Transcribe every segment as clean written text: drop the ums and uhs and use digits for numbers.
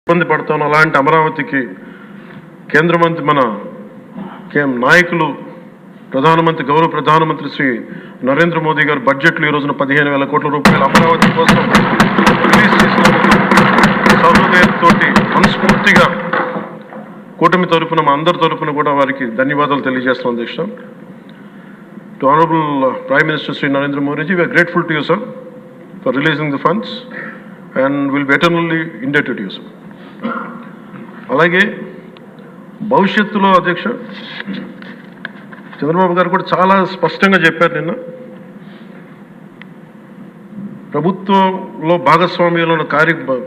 ఇబ్బంది పడతాను. అలాంటి అమరావతికి కేంద్ర మంత్రి మన నాయకులు ప్రధానమంత్రి గౌరవ ప్రధానమంత్రి శ్రీ నరేంద్ర మోదీ గారు బడ్జెట్లో ఈ రోజున 15,000 కోట్ల రూపాయలు అమరావతి కోసం రిలీజ్ చేసినందుకు సహృదయంతో మనస్ఫూర్తిగా కూటమి తరపున మా అందరి తరపున కూడా వారికి ధన్యవాదాలు తెలియజేస్తున్నాం అధ్యక్ష. To honourable prime minister Shri Narendra Modiji, we are grateful to you sir for releasing the funds and will be eternally indebted to you sir. అలాగే భవిష్యత్తులో అధ్యక్ష చంద్రబాబు గారు కూడా చాలా స్పష్టంగా చెప్పారు నిన్న, ప్రభుత్వంలో భాగస్వామ్యంలో ఉన్న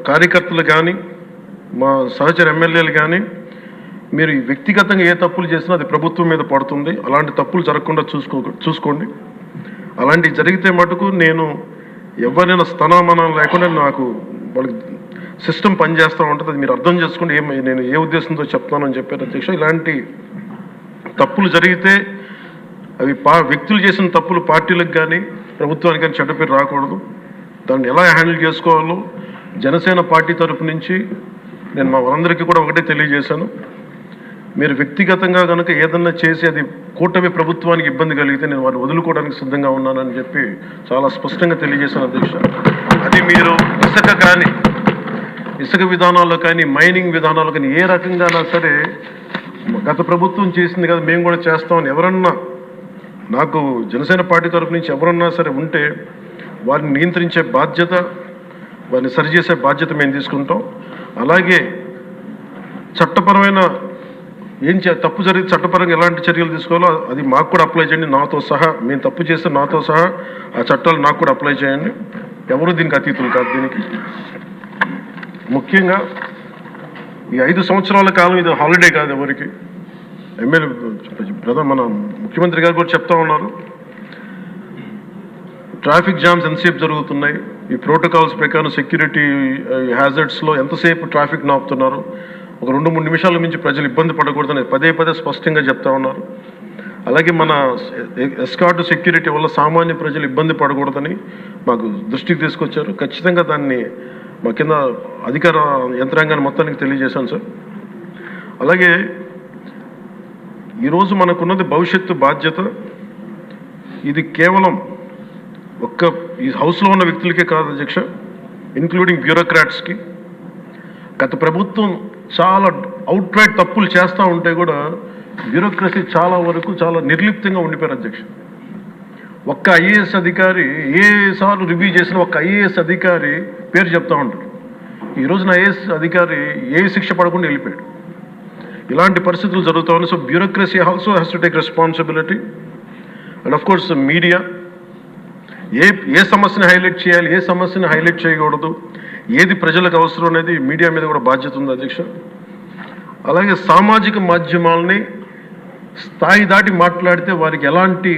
కార్యకర్తలు కానీ మా సహచర ఎమ్మెల్యేలు కానీ మీరు వ్యక్తిగతంగా ఏ తప్పులు చేసినా అది ప్రభుత్వం మీద పడుతుంది. అలాంటి తప్పులు జరగకుండా చూసుకోండి. అలాంటివి జరిగితే మటుకు నేను ఎవరైనా స్థనామానం లేకుండా నాకు వాళ్ళకి సిస్టమ్ పనిచేస్తూ ఉంటుంది. అది మీరు అర్థం చేసుకోండి నేను ఏ ఉద్దేశంతో చెప్తానని చెప్పారు అధ్యక్ష. ఇలాంటి తప్పులు జరిగితే అవి వ్యక్తులు చేసిన తప్పులు పార్టీలకు కానీ ప్రభుత్వానికి కానీ చెడ్డ పేరు రాకూడదు. దాన్ని ఎలా హ్యాండిల్ చేసుకోవాలో జనసేన పార్టీ తరపు నుంచి నేను మా వాళ్ళందరికీ కూడా ఒకటే తెలియజేశాను. మీరు వ్యక్తిగతంగా కనుక ఏదన్నా చేసి అది కూటమి ప్రభుత్వానికి ఇబ్బంది కలిగితే నేను వారిని వదులుకోవడానికి సిద్ధంగా ఉన్నానని చెప్పి చాలా స్పష్టంగా తెలియజేశాను అధ్యక్ష. అది మీరు ఇసుక విధానాల్లో కానీ మైనింగ్ విధానాల్లో కానీ ఏ రకంగానా సరే గత ప్రభుత్వం చేసింది కదా మేము కూడా చేస్తామని ఎవరన్నా నాకు జనసేన పార్టీ తరఫు నుంచి ఎవరన్నా సరే ఉంటే వారిని నియంత్రించే బాధ్యత, వారిని సరిచేసే బాధ్యత మేము తీసుకుంటాం. అలాగే చట్టపరమైన తప్పు జరిగితే చట్టపరంగా ఎలాంటి చర్యలు తీసుకోవాలో అది మాకు కూడా అప్లై చేయండి, నాతో సహా. మేము తప్పు చేస్తే నాతో సహా ఆ చట్టాలు నాకు కూడా అప్లై చేయండి. ఎవరు దీనికి అతీతులు కాదు. దీనికి ముఖ్యంగా ఈ 5 సంవత్సరాల కాలం ఇది హాలిడే కాదు ఎవరికి. మన ముఖ్యమంత్రి గారు కూడా చెప్తా ఉన్నారు, ట్రాఫిక్ జామ్స్ ఎంతసేపు జరుగుతున్నాయి, ఈ ప్రోటోకాల్స్ ప్రకారం సెక్యూరిటీ హ్యాజర్డ్స్లో ఎంతసేపు ట్రాఫిక్ నాపుతున్నారు, ఒక 2-3 నిమిషాల మించి ప్రజలు ఇబ్బంది పడకూడదని పదే స్పష్టంగా చెప్తా ఉన్నారు. అలాగే మన ఎస్కార్ట్ సెక్యూరిటీ వల్ల సామాన్య ప్రజలు ఇబ్బంది పడకూడదని మాకు దృష్టికి తీసుకొచ్చారు. ఖచ్చితంగా దాన్ని మా కింద అధికార యంత్రాంగాన్ని మొత్తానికి తెలియజేశాను సార్. అలాగే ఈరోజు మనకున్నది భవిష్యత్తు బాధ్యత. ఇది కేవలం ఈ హౌస్లో ఉన్న వ్యక్తులకే కాదు అధ్యక్ష, ఇంక్లూడింగ్ బ్యూరోక్రాట్స్కి. గత ప్రభుత్వం చాలా అవుట్ రైట్ తప్పులు చేస్తూ ఉంటే కూడా బ్యూరోక్రసీ చాలా వరకు చాలా నిర్లిప్తంగా ఉండిపోయారు అధ్యక్ష. ఒక్క ఐఏఎస్ అధికారి ఏసార్లు రివ్యూ చేసిన ఒక్క ఐఏఎస్ అధికారి పేరు చెప్తా ఉంటారు. ఈ రోజున ఐఏఎస్ అధికారి ఏ శిక్ష పడకుండా వెళ్ళిపోయాడు. ఇలాంటి పరిస్థితులు జరుగుతూ ఉన్నాయి. So bureaucracy also has to take responsibility. And of course media ఏ సమస్యని హైలైట్ చేయాలి, ఏ సమస్యని హైలైట్ చేయకూడదు, ఏది ప్రజలకు అవసరం అనేది మీడియా మీద కూడా బాధ్యత ఉంది అధ్యక్ష. అలాగే సామాజిక మాధ్యమాలని స్థాయి దాటి మాట్లాడితే వారికి ఎలాంటి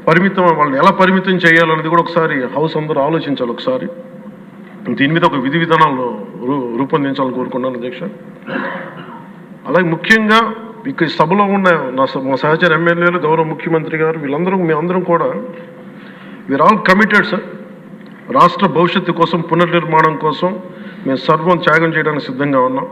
వాళ్ళని ఎలా పరిమితం చేయాలనేది కూడా ఒకసారి హౌస్ అందరూ ఆలోచించాలి. ఒకసారి దీని మీద ఒక విధి విధానాలు రూపొందించాలని కోరుకున్నాను అధ్యక్ష. అలాగే ముఖ్యంగా ఇక సభలో ఉన్న మా సహచర ఎమ్మెల్యేలు, గౌరవ ముఖ్యమంత్రి గారు, మేమందరం కూడా వీఆర్ ఆల్ కమిటెడ్ సార్. రాష్ట్ర భవిష్యత్తు కోసం, పునర్నిర్మాణం కోసం మేము సర్వం త్యాగం చేయడానికి సిద్ధంగా ఉన్నాం.